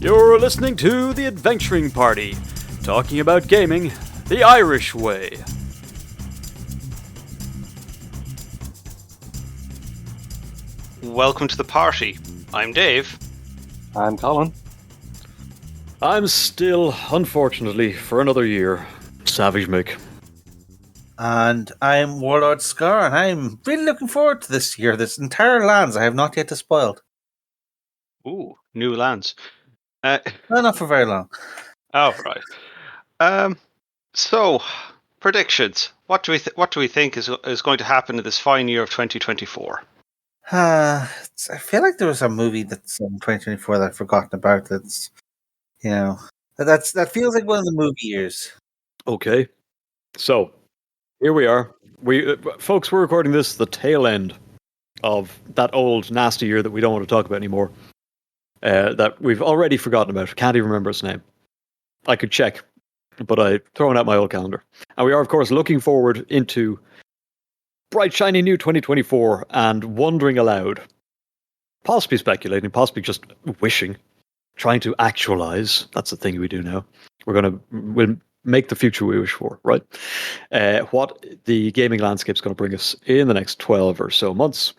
You're listening to The Adventuring Party, talking about gaming the Irish way. Welcome to the party. I'm Dave. I'm Colin. I'm still, unfortunately, for another year, SavageMick. And I'm Warlord Scarr, and I'm really looking forward to this year. This entire lands I have not yet despoiled. Ooh, new lands. No, not for very long. Oh, right. So, predictions. What do we think is going to happen in this fine year of 2024? I feel like there was a movie that's in 2024 that I've forgotten about. That's that feels like one of the movie years. Okay, so here we are. Folks, we're recording this the tail end of that old nasty year that we don't want to talk about anymore. That we've already forgotten about. Can't even remember its name. I could check, but I've thrown out my old calendar. And we are, of course, looking forward into bright, shiny new 2024 and wondering aloud, possibly speculating, possibly just wishing, trying to actualize. That's the thing we do now. We'll make the future we wish for, right? What the gaming landscape is going to bring us in the next 12 or so months.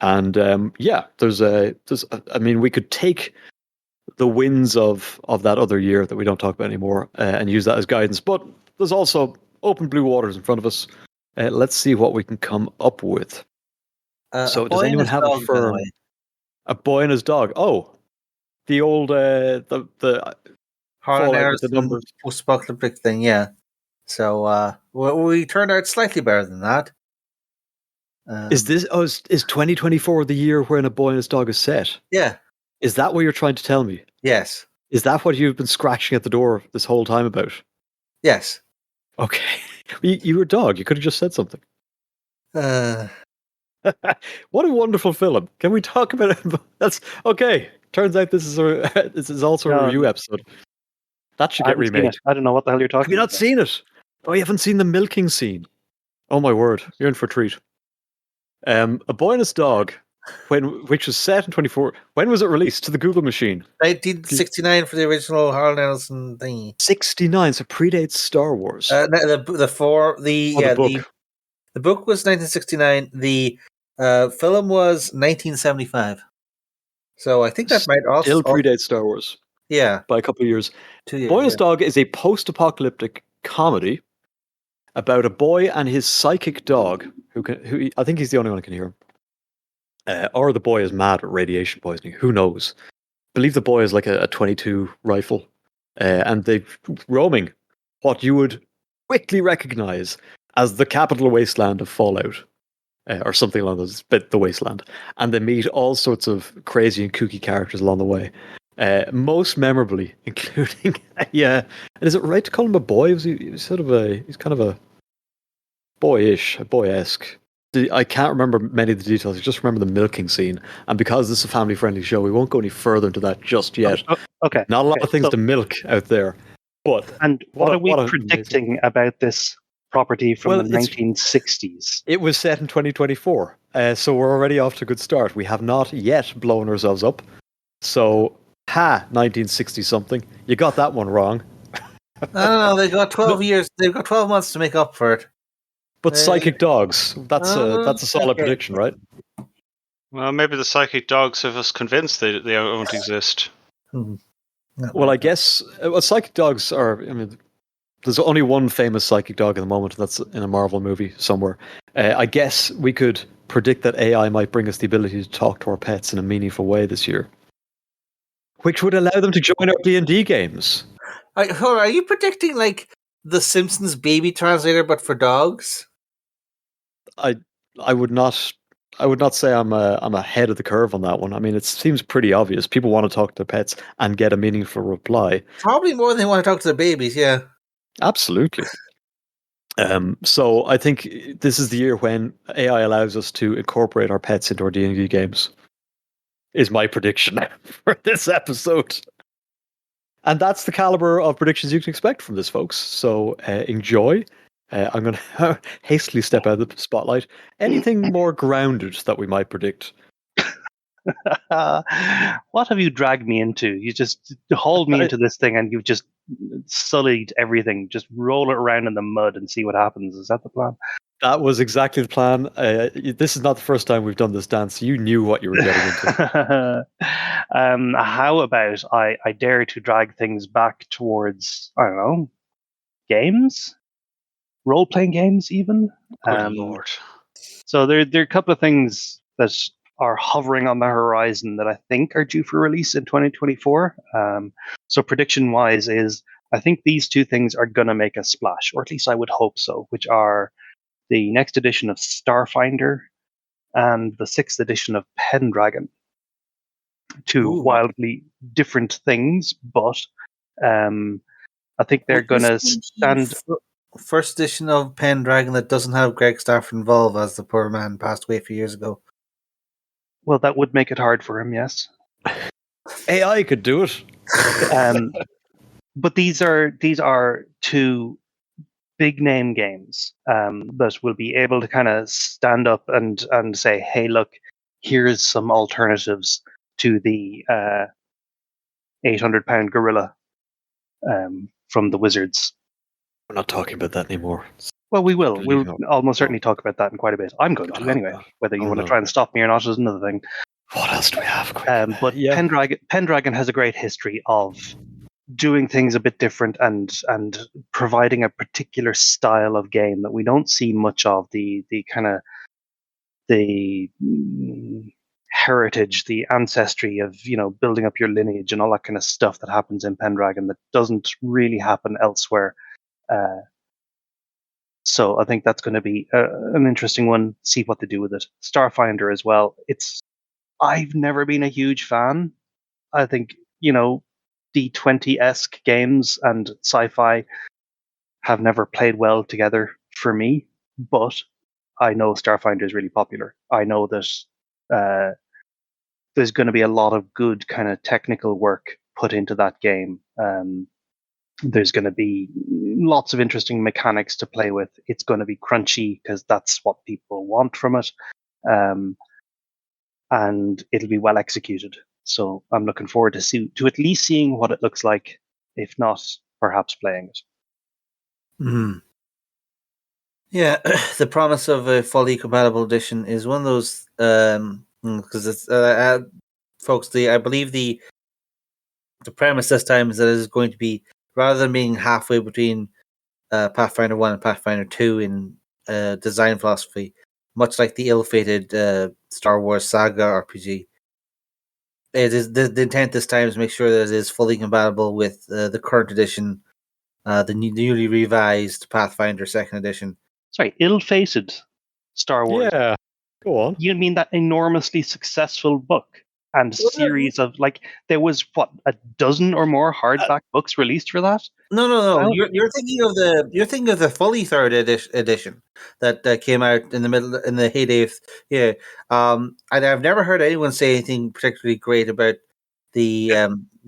And we could take the wins of that other year that we don't talk about anymore and use that as guidance. But there's also open blue waters in front of us. Let's see what we can come up with. So does anyone have a firm? A boy and his dog. Oh, the old the Harlan the numbers post-apocalyptic thing, yeah. So we turned out slightly better than that. Is 2024 the year when A Boy and His Dog is set? Yeah. Is that what you're trying to tell me? Yes. Is that what you've been scratching at the door this whole time about? Yes. Okay. You were a dog. You could have just said something. Uh, What a wonderful film. Can we talk about it? That's okay. Turns out this is also a review episode. That should get remade. I don't know what the hell you're talking about. Have you not seen it? Oh, you haven't seen the milking scene? Oh my word. You're in for a treat. A Boy and His Dog, which was set in 24. When was it released to the Google machine? 1969 for the original Harlan Ellison thingy. 69, so predates Star Wars. The book was 1969. The film was 1975. So I think that might also still predates Star Wars. Yeah, by a couple of years. 2 years. Boy and His Dog is a post-apocalyptic comedy about a boy and his psychic dog, who I think he's the only one who can hear him. Or the boy is mad at radiation poisoning. Who knows? I believe the boy is like a 22 rifle, and they're roaming what you would quickly recognize as the capital wasteland of Fallout, or something along those. But the wasteland, and they meet all sorts of crazy and kooky characters along the way. Most memorably, including and is it right to call him a boy? He's kind of a boy-esque. I can't remember many of the details. I just remember the milking scene, and because this is a family-friendly show, we won't go any further into that just yet. Okay, not a lot of things to milk out there. But what are we predicting about this property from the 1960s? It was set in 2024, so we're already off to a good start. We have not yet blown ourselves up. So. 1960 something. You got that one wrong. No, they got 12 years. They've got 12 months to make up for it. But psychic dogs. That's a solid prediction, right? Well, maybe the psychic dogs have us convinced they don't exist. Well, I guess psychic dogs are. I mean, there's only one famous psychic dog at the moment, and that's in a Marvel movie somewhere. I guess we could predict that AI might bring us the ability to talk to our pets in a meaningful way this year, which would allow them to join our D&D games. Are you predicting like the Simpsons baby translator, but for dogs? I would not say I'm ahead of the curve on that one. I mean, it seems pretty obvious. People want to talk to their pets and get a meaningful reply. Probably more than they want to talk to their babies. Yeah, absolutely. So I think this is the year when AI allows us to incorporate our pets into our D&D games. Is my prediction for this episode. And that's the caliber of predictions you can expect from this, folks. So enjoy. I'm going to hastily step out of the spotlight. Anything more grounded that we might predict? What have you dragged me into? You just hauled me into this thing and you've just sullied everything. Just roll it around in the mud and see what happens. Is that the plan? That was exactly the plan. This is not the first time we've done this dance. You knew what you were getting into. How about I dare to drag things back towards, I don't know, games? Role-playing games, even? Good Lord. So there are a couple of things that are hovering on the horizon that I think are due for release in 2024. So prediction-wise is I think these two things are going to make a splash, or at least I would hope so, which are the next edition of Starfinder and the 6th edition of Pendragon. Two wildly different things, but I think they're going to stand... First edition of Pendragon that doesn't have Greg Stafford involved, as the poor man passed away a few years ago. Well, that would make it hard for him, yes. AI could do it. But these are two big name games that will be able to kind of stand up and say, hey, look, here's some alternatives to the £800 gorilla from the Wizards. We're not talking about that anymore. Well, we will. We'll almost certainly talk about that in quite a bit. I'm going to anyway. Whether you want to try and stop me or not is another thing. What else do we have? But yeah. Pendragon has a great history of doing things a bit different and providing a particular style of game that we don't see much of. The kind of the heritage, the ancestry of building up your lineage and all that kind of stuff that happens in Pendragon that doesn't really happen elsewhere. So I think that's going to be an interesting one. See what they do with it. Starfinder as well. I've never been a huge fan. I think D20-esque games and sci-fi have never played well together for me. But I know Starfinder is really popular. I know that there's going to be a lot of good kind of technical work put into that game. There's going to be lots of interesting mechanics to play with. It's going to be crunchy because that's what people want from it. And it'll be well executed. So I'm looking forward to at least seeing what it looks like, if not perhaps playing it. Mm. Yeah, the promise of a fully compatible edition is one of those, because it's folks. I believe the premise this time is that it is going to be, rather than being halfway between Pathfinder 1 and Pathfinder 2 in design philosophy, much like the ill-fated Star Wars Saga RPG. It is the intent this time is to make sure that it is fully compatible with the current edition, the newly revised Pathfinder 2nd edition. Sorry, ill-fated Star Wars. Yeah, go on. You mean that enormously successful book and series of there was a dozen or more hardback books released for that? No. Well, you're thinking of the fully third edition that came out in the heyday of, yeah. And I've never heard anyone say anything particularly great about the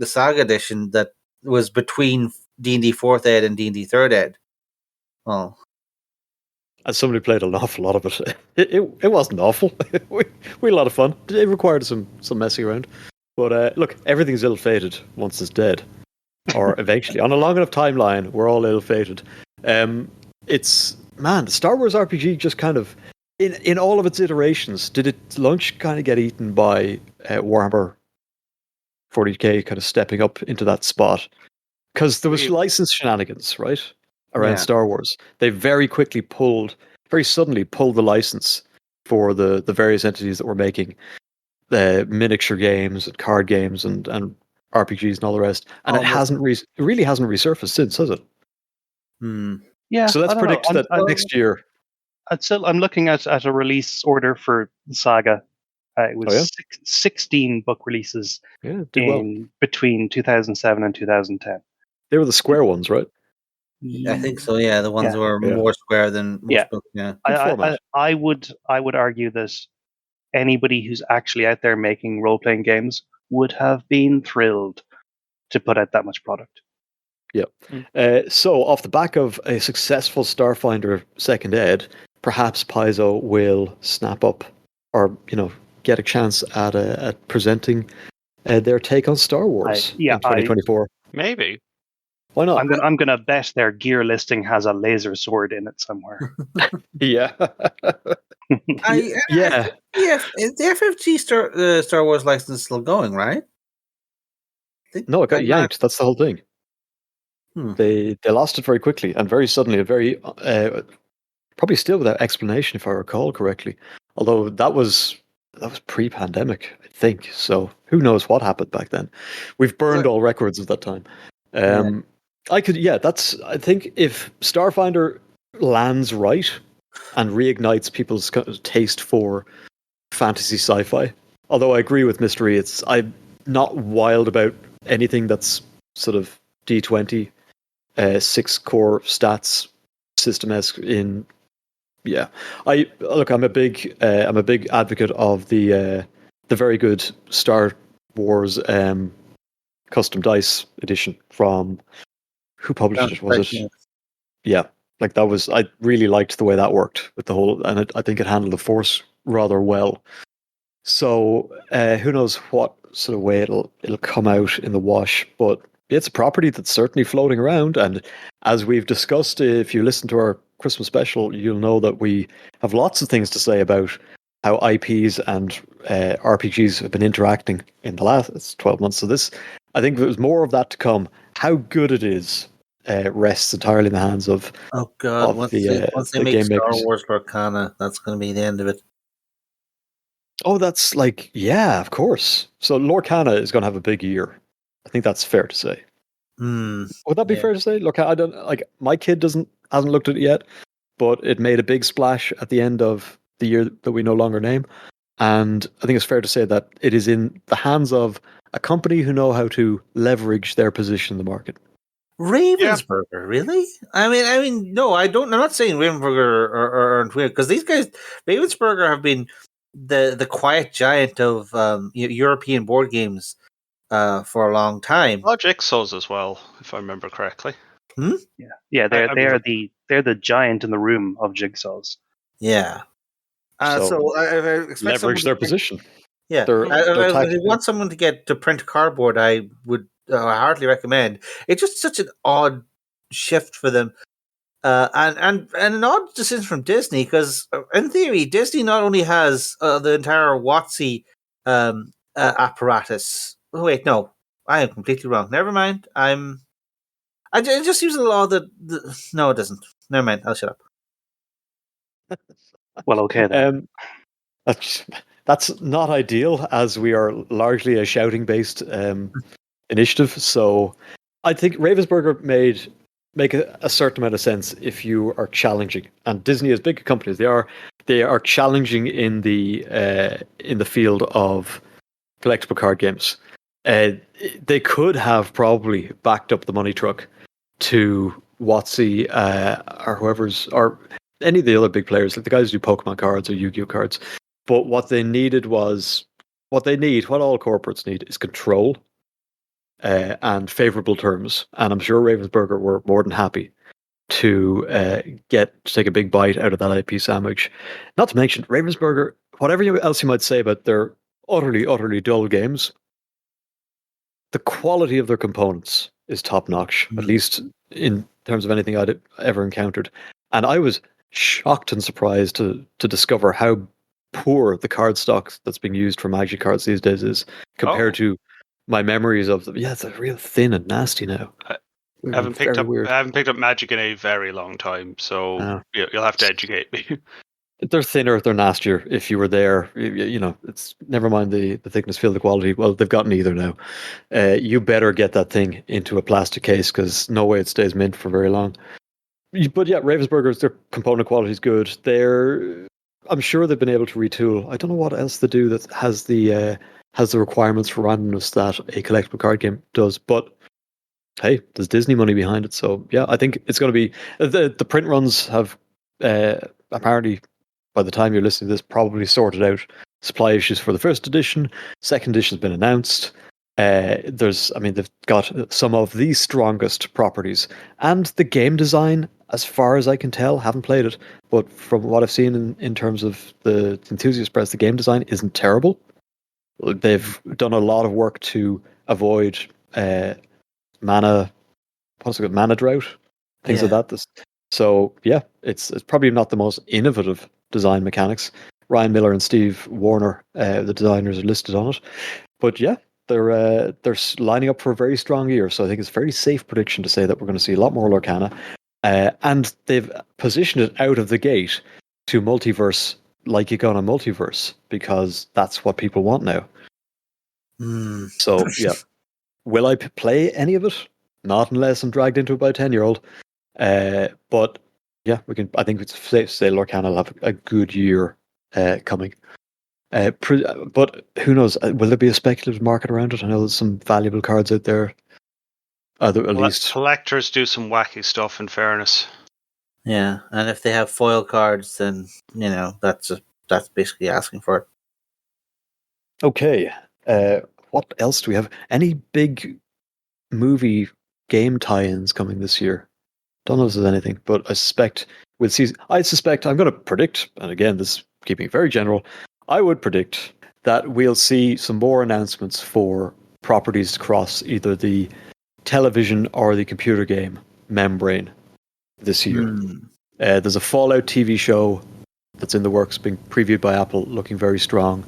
Saga edition that was between D&D 4th Ed and D&D 3rd Ed. Oh. As somebody played an awful lot of it, it wasn't awful. we had a lot of fun. It required some messing around. But look, everything's ill-fated once it's dead. Or eventually. On a long enough timeline, we're all ill-fated. The Star Wars RPG just kind of, in all of its iterations, did its lunch kind of get eaten by Warhammer 40k kind of stepping up into that spot? Because there was license shenanigans, right? Around Star Wars. They very suddenly pulled the license for the various entities that were making the miniature games and card games and RPGs and all the rest. And it really hasn't resurfaced since, has it? Yeah. So let's predict that next year. I'm looking at a in order for Saga. It was 16 book releases between 2007 and 2010. They were the square ones, right? I think so. Yeah, the ones that were more square than most books. Yeah, I would argue that anybody who's actually out there making role-playing games would have been thrilled to put out that much product. Yeah. So off the back of a successful Starfinder 2nd Ed, perhaps Paizo will snap up or get a chance at presenting their take on Star Wars in 2024. Maybe. Why not? I'm gonna bet their gear listing has a laser sword in it somewhere. Yeah. Yeah. Is the FFG Star Wars license still going, right? No, it got yanked. That's the whole thing. They lost it very quickly and very suddenly. Very probably still without explanation, if I recall correctly. Although that was pre-pandemic, I think. So who knows what happened back then? We've burned all records of that time. I think if Starfinder lands right and reignites people's taste for fantasy sci-fi. Although I agree with Mystery, I'm not wild about anything that's sort of D20, 6-core stats system-esque in. Yeah, I'm a big advocate of the very good Star Wars custom dice edition from who published it? Was it? Yeah, like that was. I really liked the way that worked with the whole, and I think it handled the Force rather well. So who knows what sort of way it'll come out in the wash, but it's a property that's certainly floating around. And as we've discussed, if you listen to our Christmas special, you'll know that we have lots of things to say about how IPs and RPGs have been interacting in the last 12 months. So I think there's more of that to come. How good it is rests entirely in the hands of once they make game Star makers. Wars Lorcana, that's going to be the end of it. Oh, that's of course. So Lorcana is going to have a big year. I think that's fair to say. Would that be fair to say? Look, I don't my kid hasn't looked at it yet, but it made a big splash at the end of the year that we no longer name, and I think it's fair to say that it is in the hands of a company who know how to leverage their position in the market. Ravensburger, really? I mean, no, I don't. I'm not saying Ravensburger aren't weird because these guys, Ravensburger, have been the quiet giant of European board games for a long time. Oh, Jigsaw's as well, if I remember correctly. Yeah, they're the giant in the room of Jigsaws. Yeah. So I expect leverage their position. Yeah, if you want someone to print cardboard, I would hardly recommend. It's just such an odd shift for them, and an odd decision from Disney because, in theory, Disney not only has the entire WotC apparatus. Oh, wait, no, I am completely wrong. Never mind. I just use the law that no, it doesn't. Never mind. I'll shut up. Well, okay then. That's not ideal, as we are largely a shouting-based initiative. So, I think Ravensburger make a certain amount of sense if you are challenging. And Disney, as big companies they are challenging in the field of collectible card games. They could have probably backed up the money truck to WotC or whoever's or any of the other big players, like the guys who do Pokemon cards or Yu-Gi-Oh cards. But what all corporates need is control and favorable terms. And I'm sure Ravensburger were more than happy to take a big bite out of that IP sandwich. Not to mention, Ravensburger, whatever else you might say about their utterly, utterly dull games, the quality of their components is top notch, at least in terms of anything I'd ever encountered. And I was shocked and surprised to discover how poor the card stock that's being used for Magic cards these days is compared to my memories of them. Yeah, it's real thin and nasty now. I haven't picked up Magic in a very long time, so you'll have to educate me. They're thinner, they're nastier. If you were there, it's never mind the thickness, feel the quality. Well, they've got neither now. You better get that thing into a plastic case because no way it stays mint for very long. But yeah, Ravensburger's, their component quality is good. I'm sure they've been able to retool. I don't know what else they do that has the requirements for randomness that a collectible card game does. But hey, there's Disney money behind it, so yeah, I think it's going to be the print runs have apparently, by the time you're listening to this, probably sorted out supply issues for the first edition. Second edition's been announced. They've got some of the strongest properties, and the game design as far as I can tell, haven't played it, but from what I've seen in terms of the enthusiast press, the game design isn't terrible. They've done a lot of work to avoid mana drought, things like that. So yeah, it's probably not the most innovative design mechanics. Ryan Miller and Steve Warner, the designers, are listed on it. But yeah, they're lining up for a very strong year. So I think it's a very safe prediction to say that we're going to see a lot more Lorcana. And they've positioned it out of the gate to multiverse like you got on Multiverse, because that's what people want now. So yeah, will I play any of it? Not unless I'm dragged into it by a 10-year-old. But yeah, I think it's safe to say Lorcana will have a good year coming. But who knows? Will there be a speculative market around it? I know there's some valuable cards out there. At least collectors do some wacky stuff, in fairness. Yeah, and if they have foil cards, then that's basically asking for it. Okay. What else do we have? Any big movie game tie-ins coming this year? Don't know if there's anything, but I suspect I'm going to predict, and again, this is keeping it very general, I would predict that we'll see some more announcements for properties across either the television or the computer game membrane this year. There's a Fallout TV show that's in the works, being previewed by Apple, looking very strong.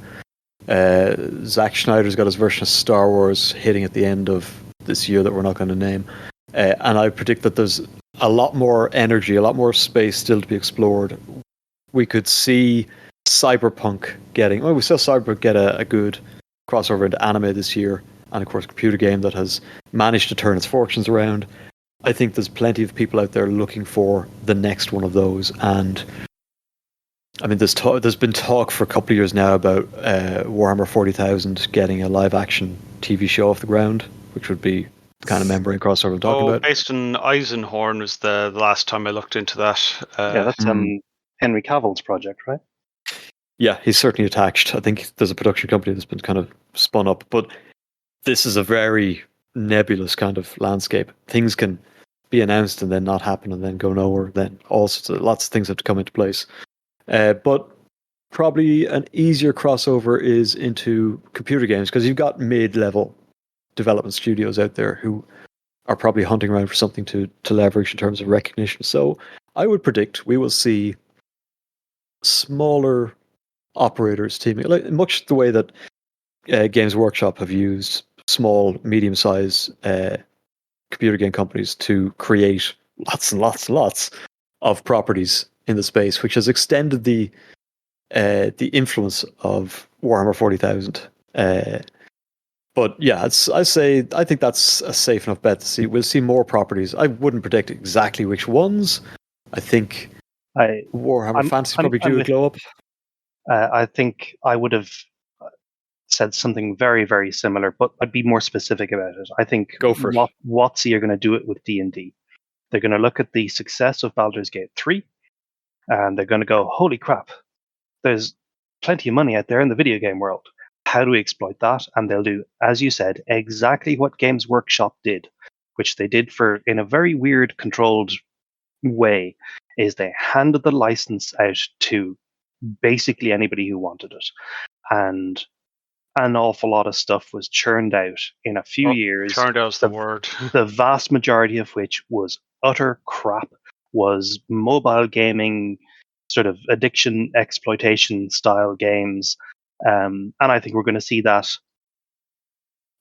Zack Snyder's got his version of Star Wars hitting at the end of this year that we're not going to name. And I predict that there's a lot more energy, a lot more space still to be explored. We could see Cyberpunk we saw Cyberpunk get a good crossover into anime this year, and of course a computer game that has managed to turn its fortunes around. I think there's plenty of people out there looking for the next one of those, and I mean, there's been talk for a couple of years now about Warhammer 40,000 getting a live-action TV show off the ground, which would be the kind of membrane crossover I'm talking about. Based on Eisenhorn was the last time I looked into that. Yeah, that's Henry Cavill's project, right? Yeah, he's certainly attached. I think there's a production company that's been kind of spun up, but this is a very nebulous kind of landscape. Things can be announced and then not happen and then go nowhere. Then lots of things have to come into place. But probably an easier crossover is into computer games, because you've got mid-level development studios out there who are probably hunting around for something to leverage in terms of recognition. So I would predict we will see smaller operators teaming, like much the way that Games Workshop have used small, medium-sized computer game companies to create lots and lots and lots of properties in the space, which has extended the influence of Warhammer 40,000. But yeah, I think that's a safe enough bet to see. We'll see more properties. I wouldn't predict exactly which ones. I think Warhammer Fantasy probably due a glow up. I think I would have said something very, very similar, but I'd be more specific about it. I think Go for it. WotC are going to do it with D&D. They're going to look at the success of Baldur's Gate 3, and they're going to go, holy crap, there's plenty of money out there in the video game world. How do we exploit that? And they'll do, as you said, exactly what Games Workshop did, which they did in a very weird, controlled way, is they handed the license out to basically anybody who wanted it. And an awful lot of stuff was churned out in a few years. Churned out's the word. The vast majority of which was utter crap, was mobile gaming, sort of addiction exploitation style games. And I think we're going to see that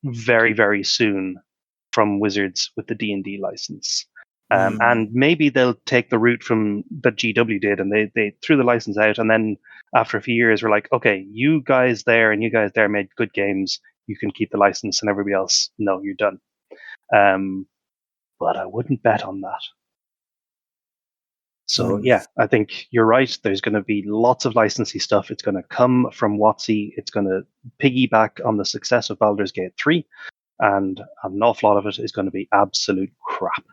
very, very soon from Wizards with the D&D license. And maybe they'll take the route from that GW did, and they threw the license out, and then after a few years we're like, okay, you guys there and you guys there made good games, you can keep the license, and everybody else, no, you're done. But I wouldn't bet on that. So yeah, I think you're right. There's going to be lots of licensee stuff. It's going to come from WotC. It's going to piggyback on the success of Baldur's Gate 3, and an awful lot of it is going to be absolute crap.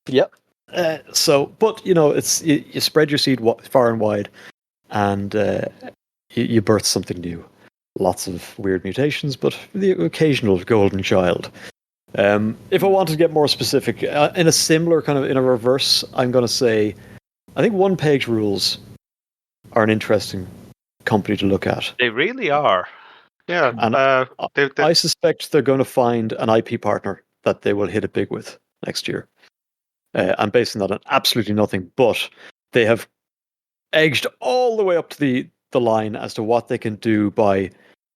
Yep. But it's you spread your seed far and wide, and you birth something new. Lots of weird mutations, but the occasional golden child. If I wanted to get more specific, in a similar kind of in a reverse, I'm going to say, I think one-page rules are an interesting company to look at. They really are. Yeah. And they- I suspect they're going to find an IP partner that they will hit it big with next year. I'm basing that on absolutely nothing, but they have edged all the way up to the line as to what they can do by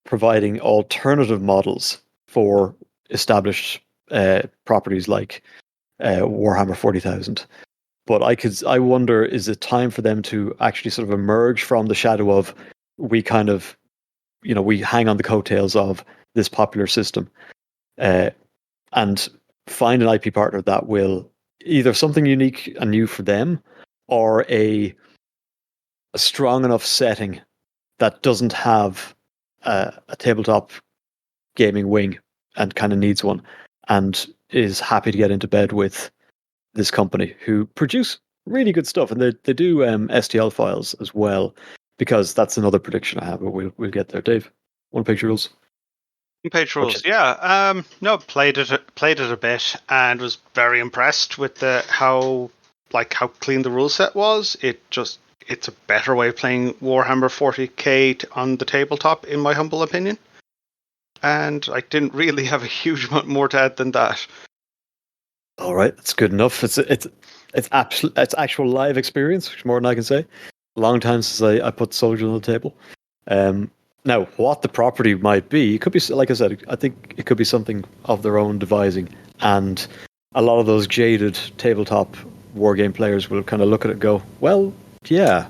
providing alternative models for established properties like Warhammer 40,000. But I wonder, is it time for them to actually sort of emerge from the shadow of we kind of, we hang on the coattails of this popular system, and find an IP partner that will either something unique and new for them, or a strong enough setting that doesn't have a tabletop gaming wing and kind of needs one, and is happy to get into bed with this company who produce really good stuff, and they do STL files as well, because that's another prediction I have, but we'll get there. Dave, one-page rules. Page rules, yeah. No, played it a bit and was very impressed with how clean the rule set was. It's a better way of playing Warhammer 40k on the tabletop, in my humble opinion. And I didn't really have a huge amount more to add than that. All right, that's good enough. It's actual live experience, which more than I can say. Long time since I put Soldier on the table. Now, what the property might be, it could be, like I said, I think it could be something of their own devising. And a lot of those jaded tabletop wargame players will kind of look at it and go, well, yeah,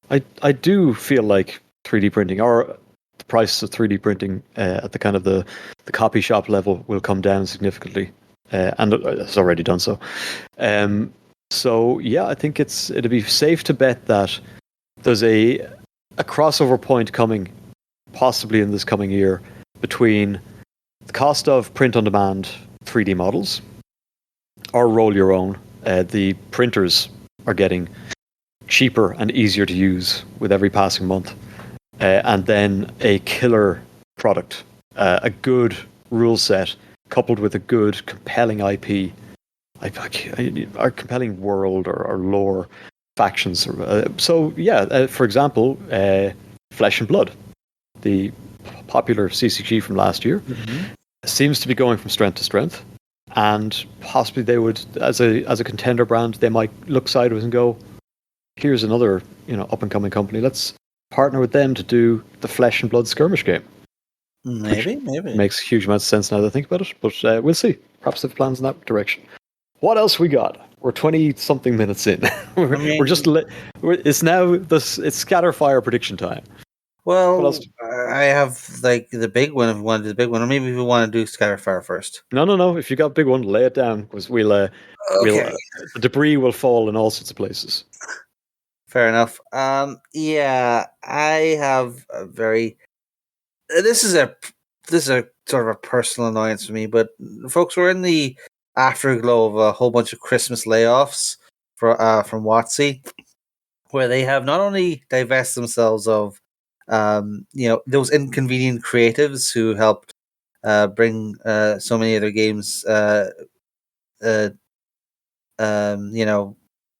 I do feel like 3D printing, or the price of 3D printing at the kind of the copy shop level will come down significantly. And it's already done so. So, yeah, I think it'd be safe to bet that there's a crossover point coming, possibly in this coming year, between the cost of print-on-demand 3D models or roll your own. The printers are getting cheaper and easier to use with every passing month. And then a killer product, a good rule set, coupled with a good, compelling IP, or compelling world or lore, factions. So, yeah, for example, Flesh and Blood, the popular CCG from last year, seems to be going from strength to strength, and possibly they would, as a contender brand, they might look sideways and go, here's another up and coming company, let's partner with them to do the Flesh and Blood skirmish game. Maybe Makes huge amounts of sense now that I think about it, but we'll see. Perhaps they have plans in that direction. What else we got? We're 20-something minutes in. We're just it's now it's Scatterfire prediction time. Well, I have the big one. If you want to do the big one, or maybe if you want to do Scatterfire first. No. If you got a big one, lay it down, because the debris will fall in all sorts of places. Fair enough. Yeah, I have a very. This is a sort of a personal annoyance for me, but folks, we're in the afterglow of a whole bunch of Christmas layoffs from WotC, where they have not only divested themselves of those inconvenient creatives who helped bring so many of their games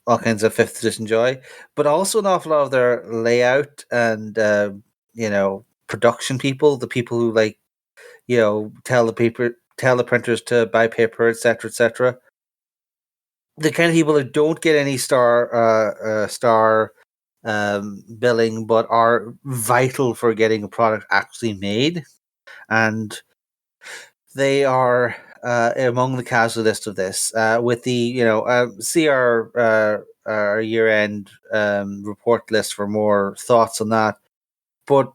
all kinds of 5th edition joy, but also an awful lot of their layout and production people, the people who tell the printers to buy paper, etc., etc. The kind of people that don't get any star billing, but are vital for getting a product actually made, and they are among the casual list of this. With the see our year-end report list for more thoughts on that. But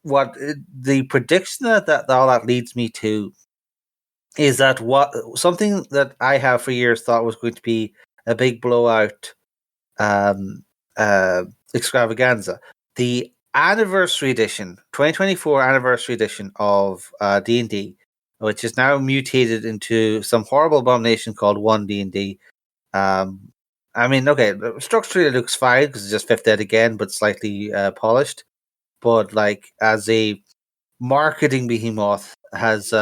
what the prediction that all that leads me to is that something that I have for years thought was going to be a big blowout extravaganza, the anniversary edition, 2024 anniversary edition of D&D, which is now mutated into some horrible abomination called 1D&D. I mean, okay, structurally it looks fine because it's just 5th ed again, but slightly polished. But as a marketing behemoth, has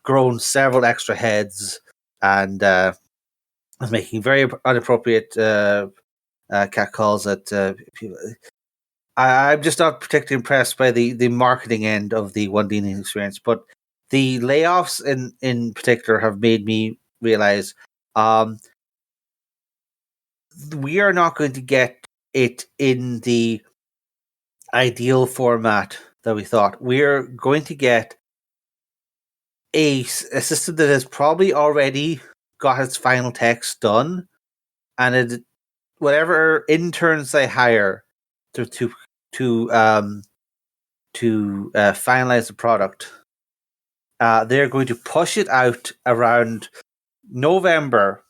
grown several extra heads and is making very inappropriate catcalls at people. I'm just not particularly impressed by the marketing end of the One Dealing experience, but the layoffs in particular have made me realize we are not going to get it in the ideal format that we thought. We're going to get a system that has probably already got its final text done, and whatever interns they hire to finalize the product, they're going to push it out around November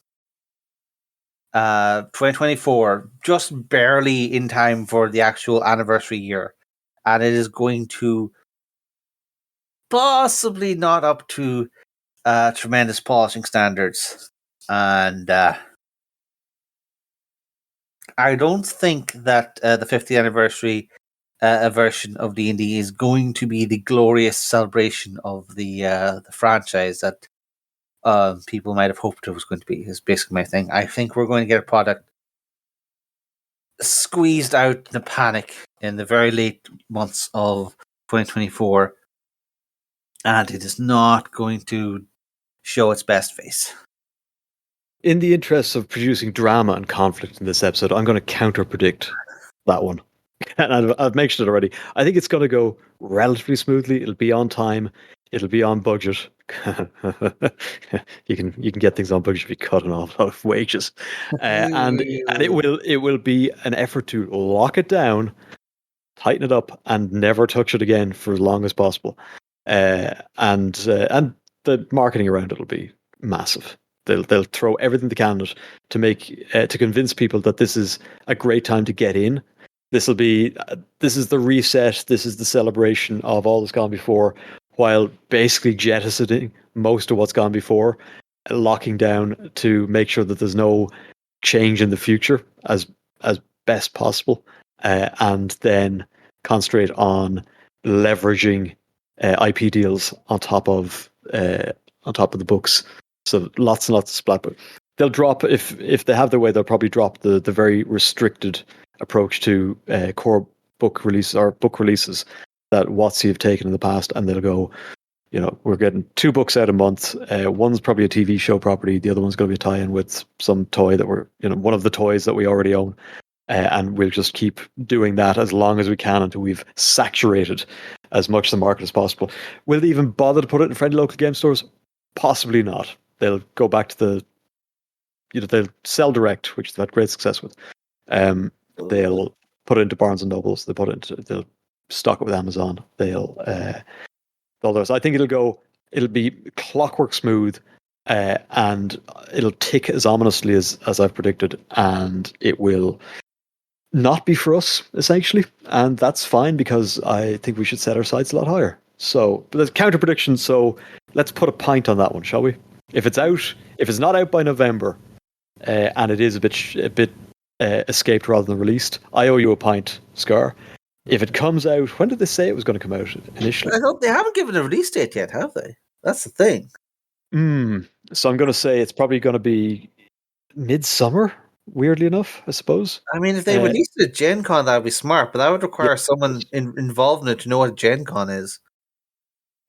2024, just barely in time for the actual anniversary year. And it is going to possibly not up to tremendous polishing standards. And I don't think that the 50th anniversary version of D&D is going to be the glorious celebration of the franchise that people might have hoped it was going to be, is basically my thing. I think we're going to get a product squeezed out in a panic in the very late months of 2024, and it is not going to show its best face. In the interests of producing drama and conflict in this episode, I'm going to counter-predict that one. And I've mentioned it already. I think it's going to go relatively smoothly. It'll be on time. It'll be on budget. you can get things on budget if you cut an awful lot of wages, and it will be an effort to lock it down, tighten it up, and never touch it again for as long as possible. And the marketing around it will be massive. They'll throw everything they can at it to make to convince people that this is a great time to get in. This is the reset. This is the celebration of all that's gone before, while basically jettisoning most of what's gone before, locking down to make sure that there's no change in the future as best possible, and then concentrate on leveraging IP deals on top of the books. So lots and lots of splat book. They'll drop if they have their way. They'll probably drop the very restricted approach to core book releases or book releases that WotC have taken in the past, and they'll go, we're getting 2 books out a month. One's probably a TV show property. The other one's going to be a tie-in with some toy that one of the toys that we already own. And we'll just keep doing that as long as we can until we've saturated as much of the market as possible. Will they even bother to put it in friendly local game stores? Possibly not. They'll go back to they'll sell direct, which they've had great success with. They'll put it into Barnes and Nobles. They'll stock it with Amazon. They'll all those. I think it'll be clockwork smooth, and it'll tick as ominously as I've predicted, and it will not be for us, essentially, and that's fine because I think we should set our sights a lot higher. So, but there's counter prediction. So let's put a pint on that one, shall we? If it's not out by November, and it is a bit escaped rather than released, I owe you a pint, Scarr. If it comes out, when did they say it was going to come out initially? I hope they haven't given a release date yet, have they? That's the thing. So I'm going to say it's probably going to be midsummer. Weirdly enough, I suppose. I mean, if they released it at Gen Con, that would be smart, but that would require someone involved in it to know what Gen Con is.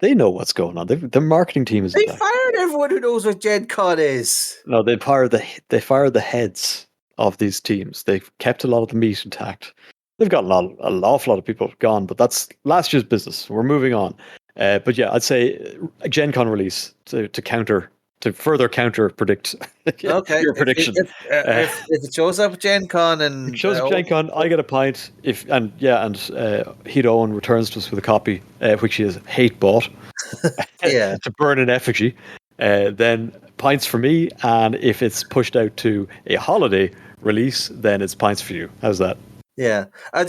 They know what's going on. Their marketing team is. They fired everyone who knows what Gen Con is. No, they fired the heads of these teams. They've kept a lot of the meat intact. They've got an awful lot of people gone, but that's last year's business. We're moving on. But yeah, I'd say a Gen Con release to further counter predict your prediction. If it shows up at Gen Con and it shows up Gen Con, I get a pint. Heat Owen returns to us with a copy, which he has hate bought to burn in effigy. Then pints for me, and if it's pushed out to a holiday release, then it's pints for you. How's that? Yeah, I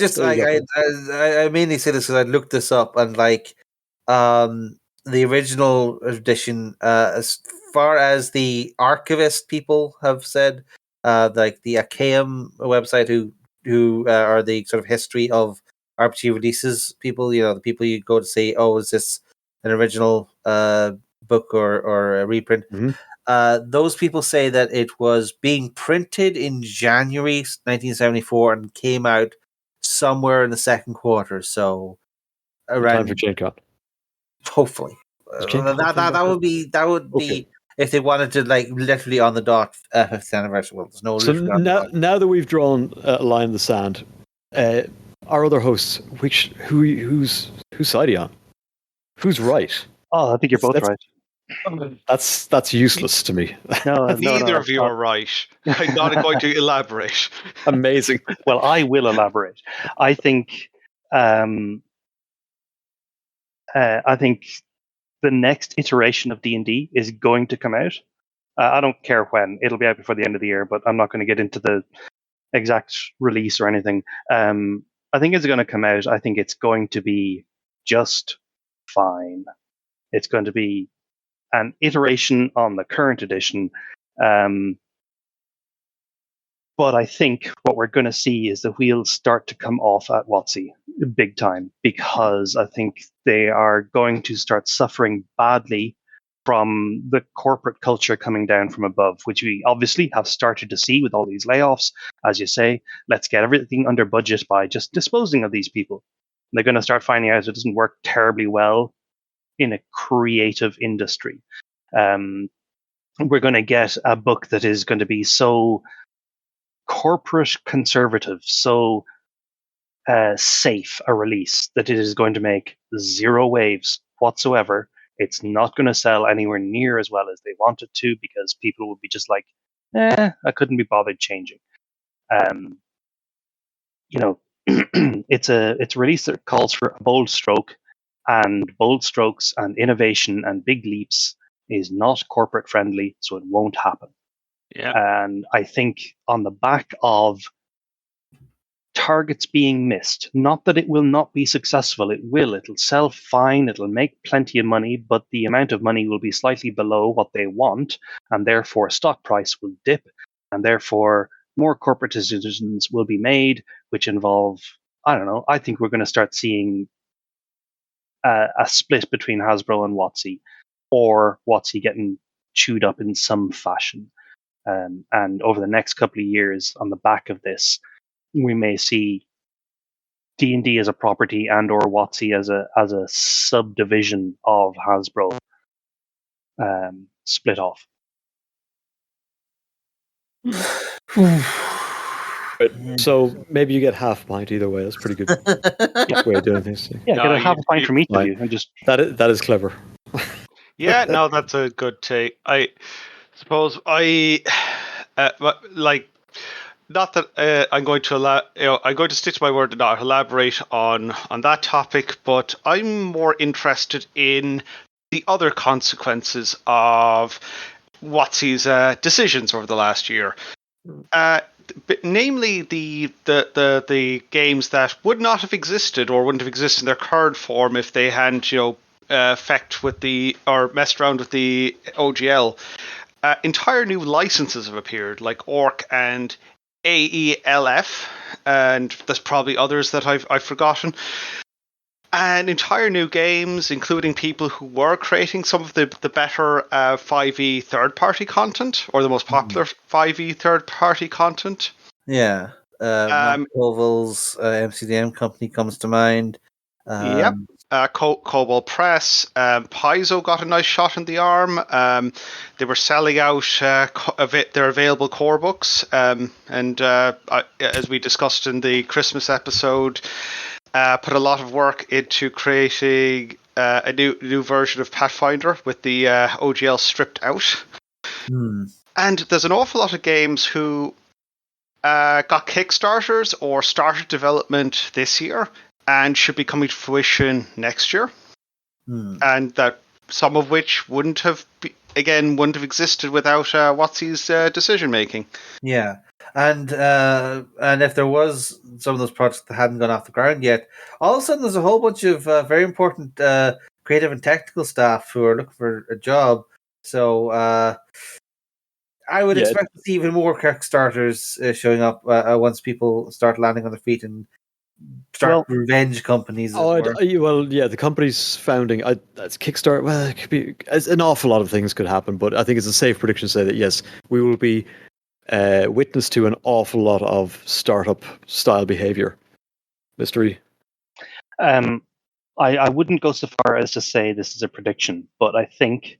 mainly say this because I looked this up, and the original edition, as far as the archivist people have said, like the Achaeum website, who are the sort of history of RPG releases people, the people you go to say, oh, is this an original book or a reprint. Those people say that it was being printed in January 1974 and came out somewhere in the second quarter. So around time for GenCon. Hopefully, that would be if they wanted to like literally on the dot 50th anniversary. Well, there's no. So now that we've drawn a line in the sand, our other hosts, whose side are you on? Who's right? Oh, I think you're both right. That's useless to me. Neither of you are right. I'm not going to elaborate. Amazing. Well, I will elaborate. I think the next iteration of D&D is going to come out. I don't care when. It'll be out before the end of the year, but I'm not going to get into the exact release or anything. I think it's going to come out. I think it's going to be just fine. It's going to be an iteration on the current edition. But I think what we're going to see is the wheels start to come off at WotC big time, because I think they are going to start suffering badly from the corporate culture coming down from above, which we obviously have started to see with all these layoffs. As you say, let's get everything under budget by just disposing of these people. And they're going to start finding out it doesn't work terribly well in a creative industry. We're going to get a book that is going to be so corporate conservative, so safe a release that it is going to make zero waves whatsoever. It's not going to sell anywhere near as well as they want it to, because people will be just like, I couldn't be bothered changing. It's a release that calls for a bold stroke, and bold strokes and innovation and big leaps is not corporate friendly, so it won't happen. Yeah. And I think on the back of targets being missed, not that it will not be successful, it will. It'll sell fine, it'll make plenty of money, but the amount of money will be slightly below what they want, and therefore stock price will dip, and therefore more corporate decisions will be made, which involve, I don't know, I think we're going to start seeing a split between Hasbro and WotC, or WotC getting chewed up in some fashion. And over the next couple of years, on the back of this, we may see D&D as a property and or WotC as a subdivision of Hasbro split off. So maybe you get half a pint either way. That's pretty good way of doing things. Yeah, get a half a pint from each of you. And just that is clever. Yeah, no, that's a good take. I suppose not that I'm going to I'm going to stick to my word and not elaborate on that topic, but I'm more interested in the other consequences of WotC's decisions over the last year. Namely the games that would not have existed or wouldn't have existed in their current form if they hadn't messed around with the OGL. Entire new licenses have appeared, like Orc and AELF, and there's probably others that I've forgotten. And entire new games, including people who were creating some of the better 5e third-party content, or the most popular 5e third-party content. Yeah. Matt Colville's MCDM company comes to mind. Yep. Cobalt Press. Paizo got a nice shot in the arm. They were selling out their available core books. And as we discussed in the Christmas episode, put a lot of work into creating a new version of Pathfinder with the OGL stripped out. And there's an awful lot of games who got Kickstarters or started development this year and should be coming to fruition next year. And that some of which wouldn't have existed without WotC's decision making. Yeah. And if there was some of those projects that hadn't gone off the ground yet, all of a sudden there's a whole bunch of very important creative and technical staff who are looking for a job. So I would expect to see even more Kickstarters showing up once people start landing on their feet and start revenge companies. The company's founding. That's Kickstarter. Well, it could be. An awful lot of things could happen, but I think it's a safe prediction to say that yes, we will be witness to an awful lot of startup style behavior. Mystery. I wouldn't go so far as to say this is a prediction, but I think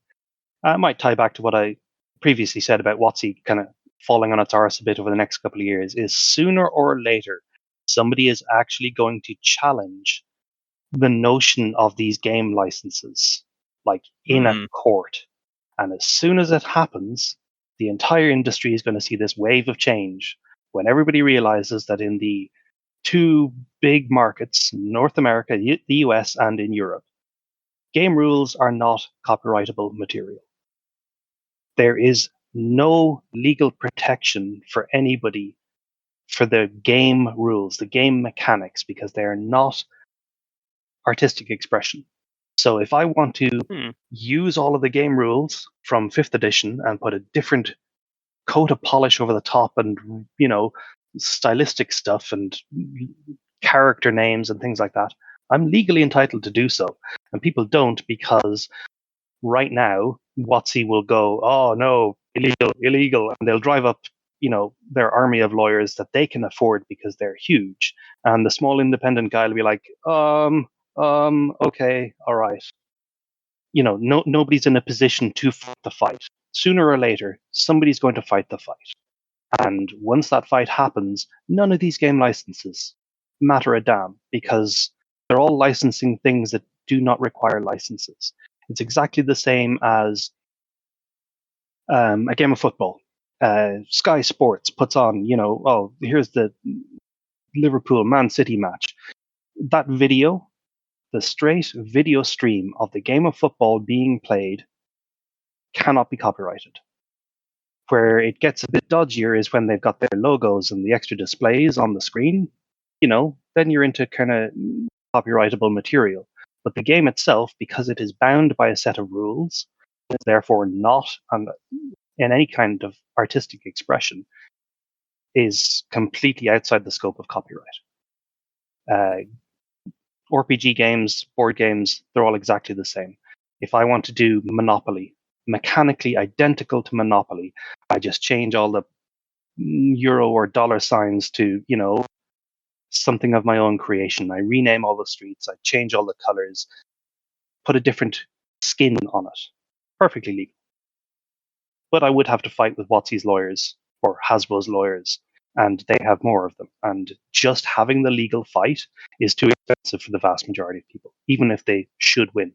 I might tie back to what I previously said about WotC kind of falling on its arse a bit over the next couple of years. Is sooner or later somebody is actually going to challenge the notion of these game licenses, like in a court. And as soon as it happens, the entire industry is going to see this wave of change when everybody realizes that in the two big markets, North America, the US, and in Europe, game rules are not copyrightable material. There is no legal protection for anybody for the game rules, the game mechanics, because they are not artistic expression. So if I want to use all of the game rules from 5th edition and put a different coat of polish over the top and, stylistic stuff and character names and things like that, I'm legally entitled to do so. And people don't, because right now, WotC will go, oh no, illegal. And they'll drive up, their army of lawyers that they can afford because they're huge. And the small independent guy will be like, okay, all right. Nobody's in a position to fight the fight. Sooner or later, somebody's going to fight the fight. And once that fight happens, none of these game licenses matter a damn, because they're all licensing things that do not require licenses. It's exactly the same as a game of football. Sky Sports puts on, here's the Liverpool Man City match. That video, the straight video stream of the game of football being played, cannot be copyrighted. Where it gets a bit dodgier is when they've got their logos and the extra displays on the screen. Then you're into kind of copyrightable material. But the game itself, because it is bound by a set of rules, is therefore not in any kind of artistic expression, is completely outside the scope of copyright. RPG games, board games, they're all exactly the same. If I want to do Monopoly, mechanically identical to Monopoly, I just change all the euro or dollar signs to, something of my own creation. I rename all the streets, I change all the colors, put a different skin on it. Perfectly legal. But I would have to fight with WotC's lawyers or Hasbro's lawyers, and they have more of them. And just having the legal fight is too expensive for the vast majority of people, even if they should win.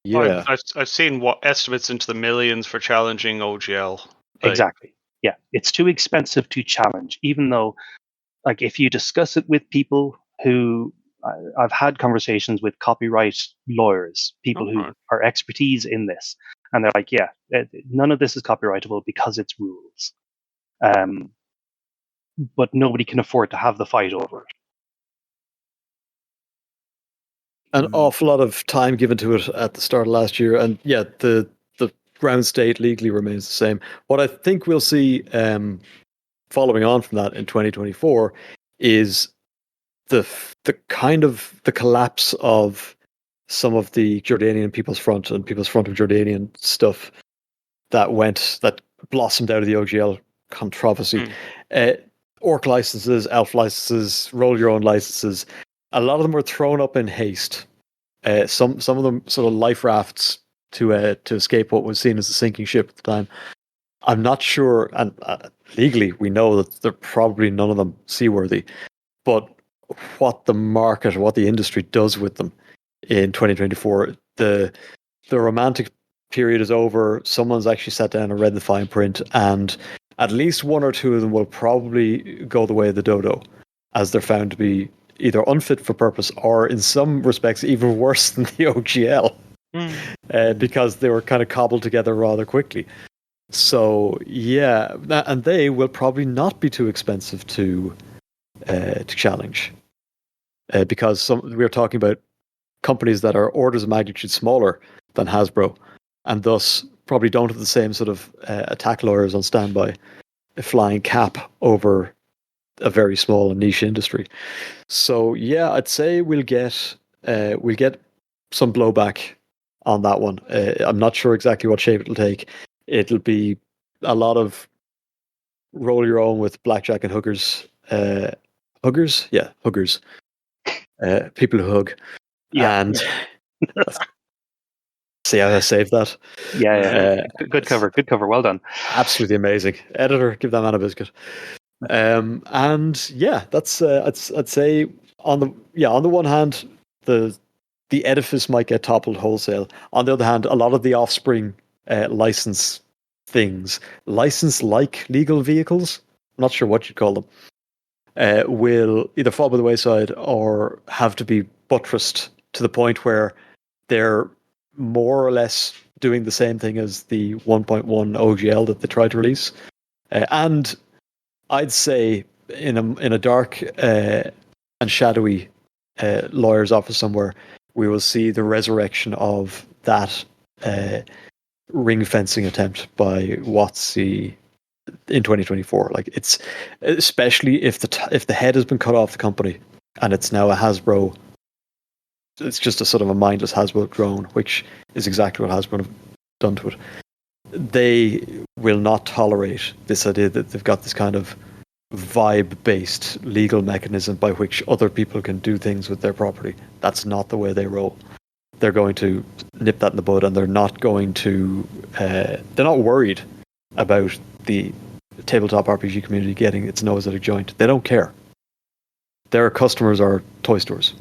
Yeah, I've seen what estimates into the millions for challenging OGL. Exactly. Yeah, it's too expensive to challenge, even though, if you discuss it with people who I've had conversations with copyright lawyers, people who are expertise in this, and they're like, yeah, none of this is copyrightable because it's rules. But nobody can afford to have the fight over it. An awful lot of time given to it at the start of last year, and yeah, the ground state legally remains the same. What I think we'll see following on from that in 2024 is the collapse of some of the Jordanian People's Front and People's Front of Jordanian stuff that blossomed out of the OGL controversy. Orc licenses, elf licenses, roll your own licenses. A lot of them were thrown up in haste. Some of them sort of life rafts to escape what was seen as a sinking ship at the time. I'm not sure, and legally we know that they're probably none of them seaworthy. But what the market, what the industry does with them in 2024, the romantic period is over. Someone's actually sat down and read the fine print, and at least one or two of them will probably go the way of the dodo, as they're found to be either unfit for purpose or in some respects even worse than the OGL, because they were kind of cobbled together rather quickly. So yeah, and they will probably not be too expensive to challenge, because we're talking about companies that are orders of magnitude smaller than Hasbro, and thus probably don't have the same sort of attack lawyers on standby, flying cap over a very small and niche industry. So yeah, I'd say we'll get some blowback on that one. I'm not sure exactly what shape it'll take. It'll be a lot of roll your own with blackjack and hookers. Huggers? Yeah, huggers. People who hug. Yeah. And see how I saved that? Yeah. Good cover. Good cover. Well done. Absolutely amazing. Editor, give that man a biscuit. And yeah, that's I'd say on the one hand, the edifice might get toppled wholesale. On the other hand, a lot of the offspring license things, license like legal vehicles, I'm not sure what you'd call them, will either fall by the wayside or have to be buttressed to the point where they're more or less doing the same thing as the 1.1 OGL that they tried to release. And I'd say in a dark and shadowy lawyer's office somewhere, we will see the resurrection of that ring fencing attempt by WotC in 2024. Like, it's especially if the head has been cut off the company and it's now a Hasbro. It's just a sort of a mindless Hasbro drone, which is exactly what Hasbro have done to it. They will not tolerate this idea that they've got this kind of vibe-based legal mechanism by which other people can do things with their property. That's not the way they roll. They're going to nip that in the bud, and they're not going to. They're not worried about the tabletop RPG community getting its nose out of joint. They don't care. Their customers are toy stores.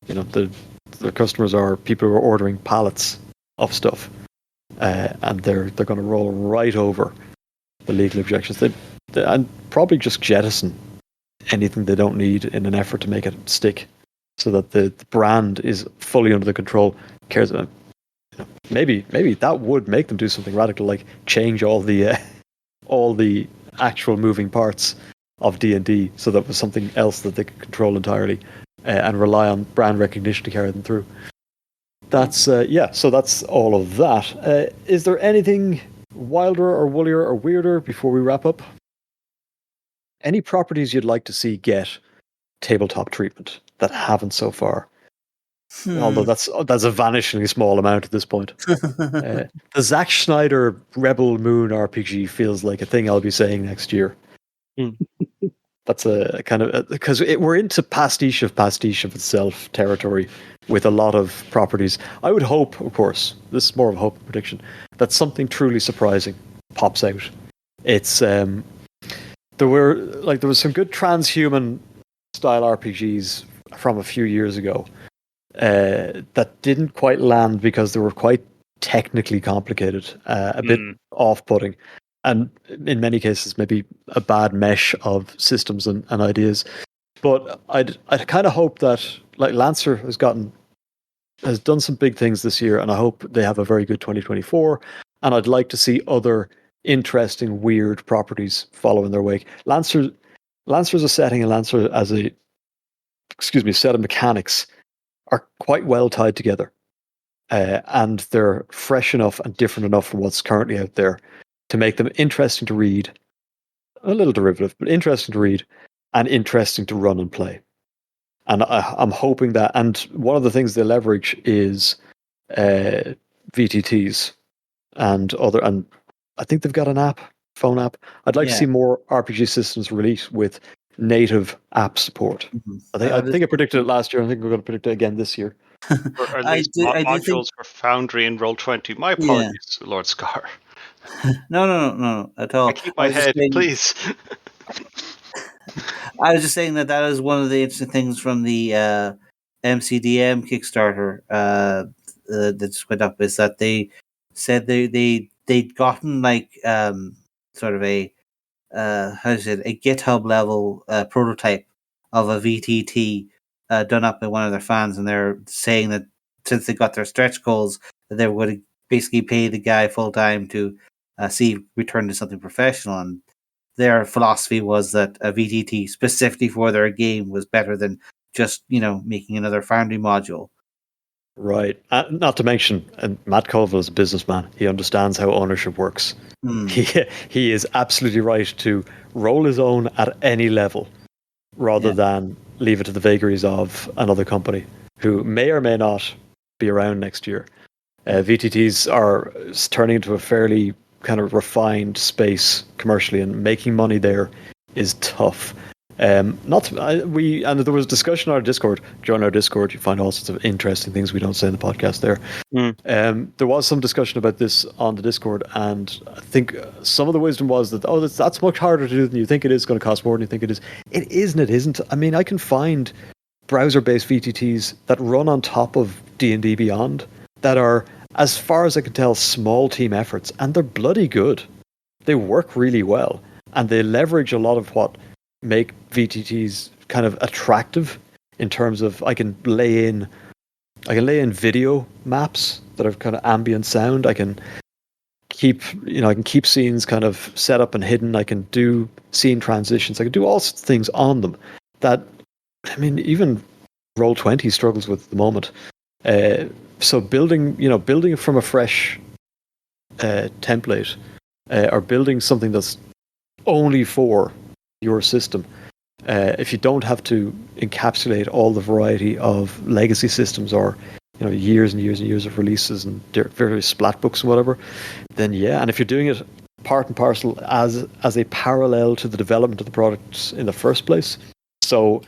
Their customers are people who are ordering pallets of stuff, and they're going to roll right over the legal objections. And probably just jettison anything they don't need in an effort to make it stick, so that the brand is fully under the control. Cares about. Maybe that would make them do something radical, like change all the actual moving parts of D&D, so that was something else that they could control entirely, and rely on brand recognition to carry them through. That's So that's all of that. Is there anything wilder or woollier or weirder before we wrap up? Any properties you'd like to see get tabletop treatment that haven't so far? Although that's a vanishingly small amount at this point. The Zack Snyder Rebel Moon RPG feels like a thing I'll be saying next year. That's a kind of, because we're into pastiche of itself territory with a lot of properties. I would hope, of course, this is more of a hope prediction, that something truly surprising pops out. It's there was some good transhuman style RPGs from a few years ago that didn't quite land because they were quite technically complicated, a bit off-putting, and in many cases maybe a bad mesh of systems and ideas. But I'd kind of hope that, like, Lancer has done some big things this year, and I hope they have a very good 2024. And I'd like to see other interesting, weird properties follow in their wake. Lancer's a setting, and Lancer as a set of mechanics are quite well tied together, and they're fresh enough and different enough from what's currently out there to make them interesting to read, a little derivative, but interesting to read and interesting to run and play. And I'm hoping that, and one of the things they leverage is VTTs and I think they've got an phone app. I'd like to see more RPG systems released with native app support. I think I predicted it last year. I think we're going to predict it again this year. Or at least modules for Foundry and Roll20. My apologies, Lord Scarr. No, at all. I keep my head, please. I was just saying that is one of the interesting things from the MCDM Kickstarter that just went up, is that they said they'd gotten like sort of a a GitHub level prototype of a VTT done up by one of their fans, and they're saying that since they got their stretch goals, that they would basically pay the guy full time to see return to something professional. And their philosophy was that a VTT specifically for their game was better than just making another Foundry module. Right. Not to mention, and Matt Colville is a businessman. He understands how ownership works. He is absolutely right to roll his own at any level rather than leave it to the vagaries of another company who may or may not be around next year. VTTs are turning into a fairly kind of refined space commercially, and making money there is tough. And there was discussion on our Discord. Join our Discord, you find all sorts of interesting things we don't say in the podcast there. There was some discussion about this on the Discord, and I think some of the wisdom was that that's much harder to do than you think it is. Going to cost more than you think it is. It isn't. It isn't. I mean, I can find browser-based VTTs that run on top of D&D Beyond that are, as far as I can tell, small team efforts, and they're bloody good. They work really well, and they leverage a lot of what make VTTs kind of attractive in terms of I can lay in video maps that are kind of ambient sound. I can keep scenes kind of set up and hidden. I can do scene transitions. I can do all sorts of things on them that, I mean, even Roll20 struggles with at the moment. So building it from a fresh template, or building something that's only for your system, if you don't have to encapsulate all the variety of legacy systems or years and years and years of releases and various splat books and whatever, then and if you're doing it part and parcel as a parallel to the development of the products in the first place, so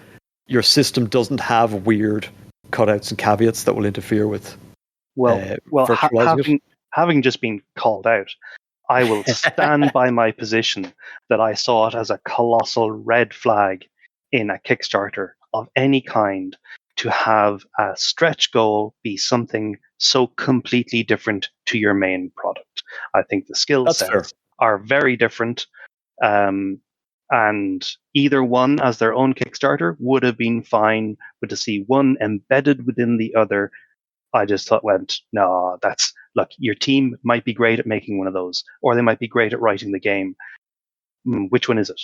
your system doesn't have weird cutouts and caveats that will interfere with having just been called out, I will stand by my position that I saw it as a colossal red flag in a Kickstarter of any kind to have a stretch goal be something so completely different to your main product. I think the skill sets are very different, and either one as their own Kickstarter would have been fine, but to see one embedded within the other, I just no, look, your team might be great at making one of those, or they might be great at writing the game. Which one is it?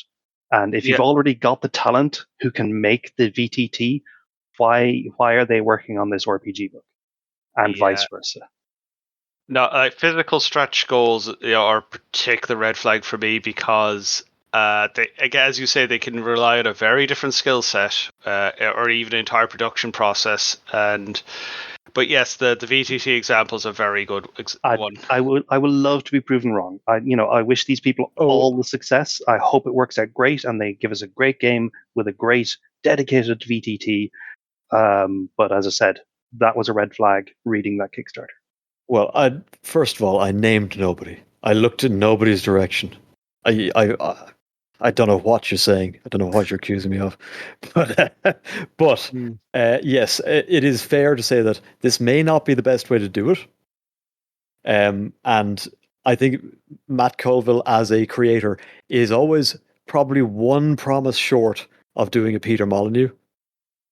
And if you've already got the talent who can make the VTT, why are they working on this RPG book? And vice versa. No, physical stretch goals are a particular red flag for me because they, again, as you say, they can rely on a very different skill set, or even an entire production process. But yes, the VTT example is a very good one. I would love to be proven wrong. I wish these people all the success. I hope it works out great and they give us a great game with a great dedicated VTT. But as I said, that was a red flag reading that Kickstarter. Well, first of all, I named nobody. I looked in nobody's direction. I don't know what you're saying. I don't know what you're accusing me of. But yes, it is fair to say that this may not be the best way to do it. And I think Matt Colville, as a creator, is always probably one promise short of doing a Peter Molyneux.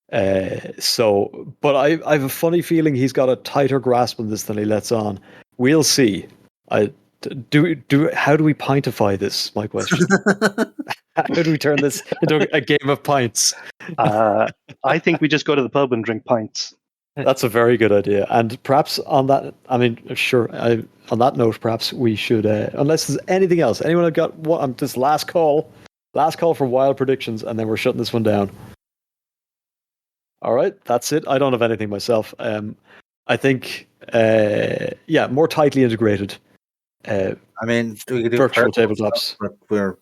But I have a funny feeling he's got a tighter grasp on this than he lets on. We'll see. How do we pintify this? My question. How do we turn this into a game of pints? I think we just go to the pub and drink pints. That's a very good idea. And perhaps on that, on that note, perhaps we should, unless there's anything else, anyone have got this last call for wild predictions, and then we're shutting this one down. All right, that's it. I don't have anything myself. I think, more tightly integrated. We could do virtual tabletops. But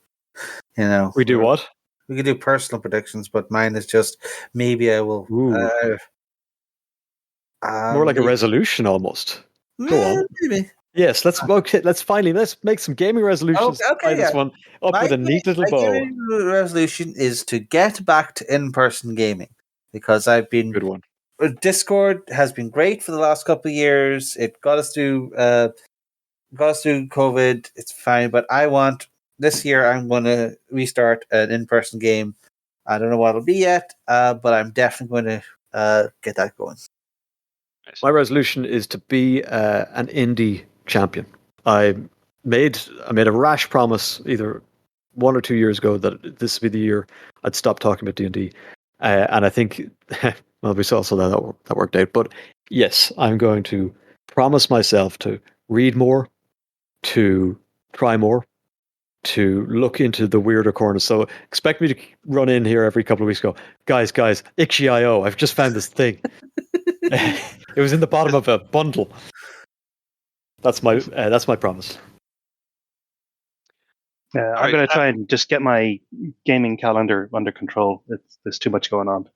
we do what? We could do personal predictions, but mine is just maybe I will. More like a resolution almost. Go on. Maybe. Yes, let's make some gaming resolutions. Okay, this one up with a neat little bow. My gaming resolution is to get back to in-person gaming because I've been. Good one. Discord has been great for the last couple of years. It got us through COVID. It's fine, but this year I'm going to restart an in-person game. I don't know what it'll be yet, but I'm definitely going to get that going. My resolution is to be an indie champion. I made a rash promise either 1 or 2 years ago that this would be the year I'd stop talking about D&D, and I think we saw that worked out. But Yes, I'm going to promise myself to read more, to try more, to look into the weirder corners. So expect me to run in here every couple of weeks and go, guys, Ixi.io, I've just found this thing. It was in the bottom of a bundle. That's my promise. I'm going to try and just get my gaming calendar under control. There's too much going on.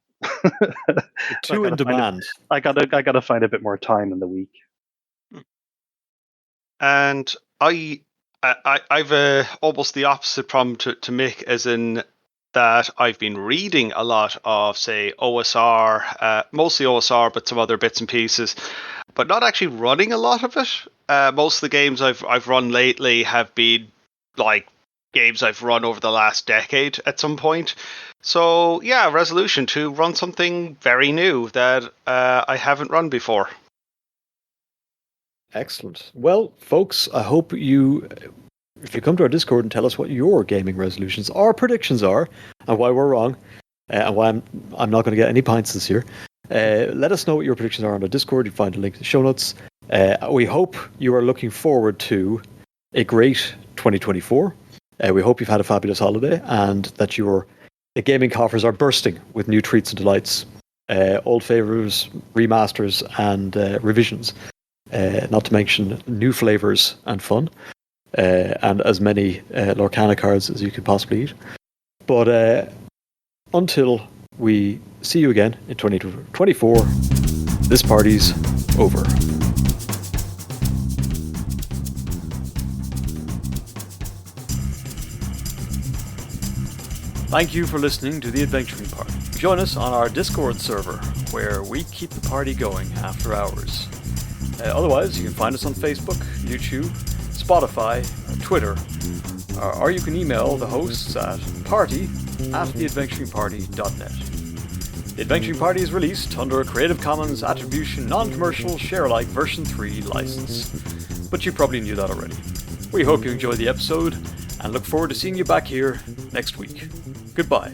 Too in demand. I gotta find a bit more time in the week. And I've almost the opposite problem to Mick, as in that I've been reading a lot of, say, OSR, mostly OSR, but some other bits and pieces, but not actually running a lot of it. Most of the games I've run lately have been like games I've run over the last decade at some point. So yeah, resolution to run something very new that I haven't run before. Excellent. Well, folks, I hope if you come to our Discord and tell us what your gaming resolutions or predictions are, and why we're wrong, and why I'm not going to get any pints this year, let us know what your predictions are on the Discord. You find a link in the show notes. We hope you are looking forward to a great 2024. We hope you've had a fabulous holiday and that the gaming coffers are bursting with new treats and delights, old favours, remasters, and revisions. Not to mention new flavors and fun, and as many Lorcana cards as you could possibly eat. But until we see you again in 2024, this party's over. Thank you for listening to The Adventuring Party. Join us on our Discord server, where we keep the party going after hours. Otherwise, you can find us on Facebook, YouTube, Spotify, Twitter, or you can email the hosts at party@theadventuringparty.net. The Adventuring Party is released under a Creative Commons Attribution Non-Commercial Share-alike version 3 license, but you probably knew that already. We hope you enjoyed the episode and look forward to seeing you back here next week. Goodbye.